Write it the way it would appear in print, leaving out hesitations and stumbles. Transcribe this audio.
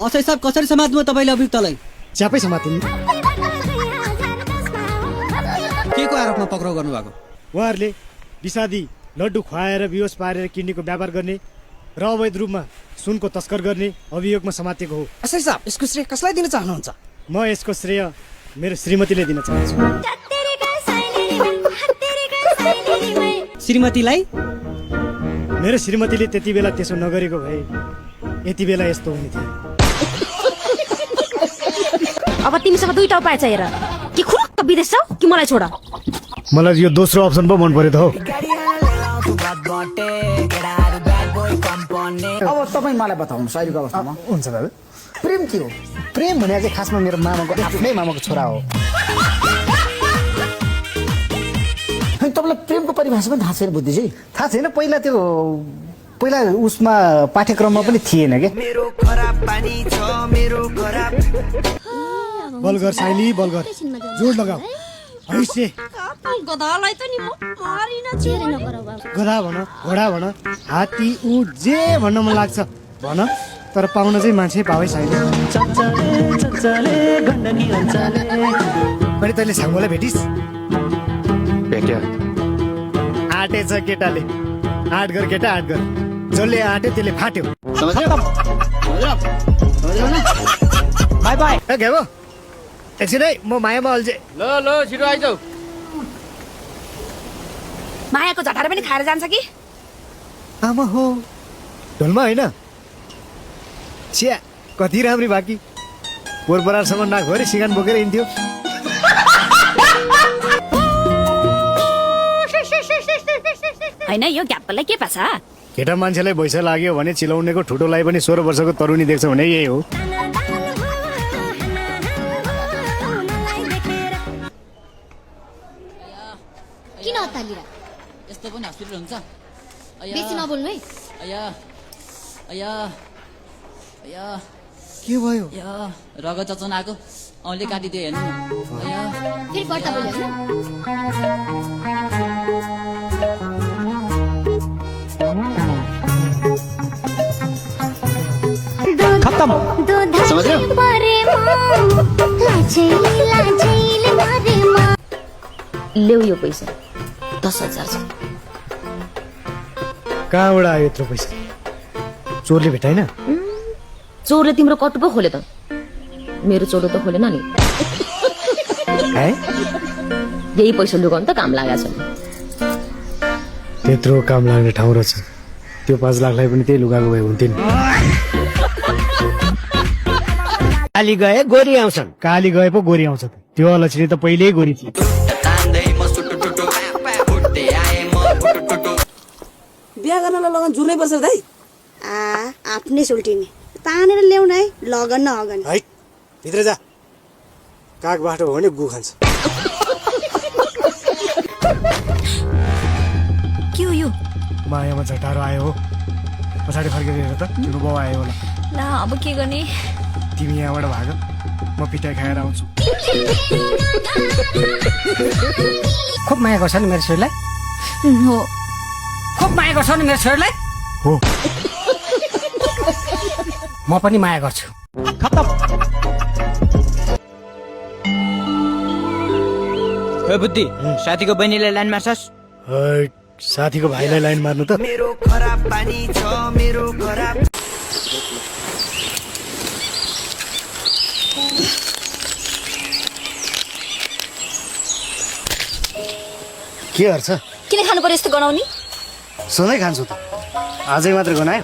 असै साहब कसरी समात्नु तपाईले अभियुक्तलाई? च्यापै समातिन्। के को आरोपमा पक्राउ गर्नु भएको? उहाँहरूले विषादी लड्डु खुवाएर बेहोस पारेर किडनीको व्यापार गर्ने र अवैध रूपमा सुनको तस्कर गर्ने अभियोगमा समातिएको हो। असै साहब यसको श्रेय कसलाई दिन चाहनुहुन्छ? म यसको श्रेय मेरो श्रीमतीले दिन चाहन्छु। श्रीमतीलाई? मेरो श्रीमतीले त्यति बेला त्यसो नगरेको भए यति बेला यस्तो हुने थियो। अब तिमीसँग दुईटा उपाय छ हेर, कि खुरुक्क विदेश जाऊ कि मलाई छोड। मलाई यो दोस्रो अप्सन पो मन पर्यो त हो। अब तपाईँ मलाई बताउनुहोस् अहिलेको अवस्थामा। हुन्छ दादा। प्रेम के हो? प्रेम भने चाहिँ खासमा मेरो मामाको आफ्नै मामाको छोरा हो। तपाईँलाई प्रेमको परिभाषा पनि थाहा छैन बुद्धि चाहिँ? थाहा छैन। पहिला उसमा पाठ्यक्रममा पनि थिएन के। बलगर साइली बलगर, जोड लगाऊ। हैसे गधालाई त नि म मारिन चेरे नगरौ बाबु। गधा भन, घोडा भन, हात्ती, उट जे भन्न मन लाग्छ भन, तर पाउन चाहिँ मान्छे पावै साइली। अनि तैँले छाङ्गोलाई भेटिस्? भेट्यो। आँटेछ केटाले। आँट गर केटा, आँट गर। जसले आँट्यो त्यसले फाट्यो। By by. ए घेबो एकछिन है, म मायामा अल्झे। ल छिटो आइजाऊ। मायाको झटारे पनि खाएर जान्छ कि? आमा हो, ढोलमा होइन। छ्या कति राम्री बाँकी। पोरपरारसम्म नाघोरी सिगान बोकेर हिँड्थ्यो। हैन यो ग्याप्पलाई के पाछ? केटा मान्छेलाई भैसा लाग्यो भने चिलाउनेको ठुटोलाई पनि 16 वर्षको तरुनी देख्छ भने यही हो। किन अत्तालिरा? यस्तो पनि हस्पिटल हुन्छ? बेसी नबोल्नु है। अया अया अया के भयो? अया रगत चचन आएको, औँले काटिदियो हेर्नु न। अया फेरि बढ्ता बोल्यो हैन? खत्तम। समझ्यो? ल्याउ यो पैसा 10,000 छ। कहाँबाट आयो यत्रो पैसा? चोरले भेटाइन? चोरले तिम्रो कटु पो खोले त, मेरो चोरो त खोलेन नि। यही पैसा लुगाउनु त काम लागेको छ। त्यत्रो काम लाग्ने ठाउँ रहेछ। त्यो 5 लाखलाई पनि त्यही लुगाको भए हुन्थ्यो नि। काली गए गोरी आउँछन्। काली गए पो गोरी आउँछ। त्यो अलक्षिणी त पहिल्यै गोरी थियो। बिहा गर्नलाई लगन जुर्नै पर्छ दाइ। आफ्नै सुल्टिने तानेर ल्याउन है, लगन न अगन। है भित्र जा, काग बाटो हो भने गु खान्छ। के हो यो? मायामा झटारो आयो हो। पछाडि फर्केर हेर त, तिम्रो बाउ आयो होला। ला अब के गर्ने? तिमी यहाँबाट भाग, म पिटाइ खाएर आउँछु। खुब माया गर्छ नि मेरो छोरीलाई? हो खुब माया गर्छ नि मेरो छोरीलाई? हो। म पनि माया गर्छु। खत्तम। ओ बुद्धि, साथीको बहिनीलाई लाइन मार्छस्? हट, साथीको भाइलाई लाइन मार्नु त? मेरो खराब पानी छ, मेरो खराब। के गर्छ? किन खानु पर्यो यस्तो गनाउने? सधैँ खान्छु त, आजै मात्र गनायो।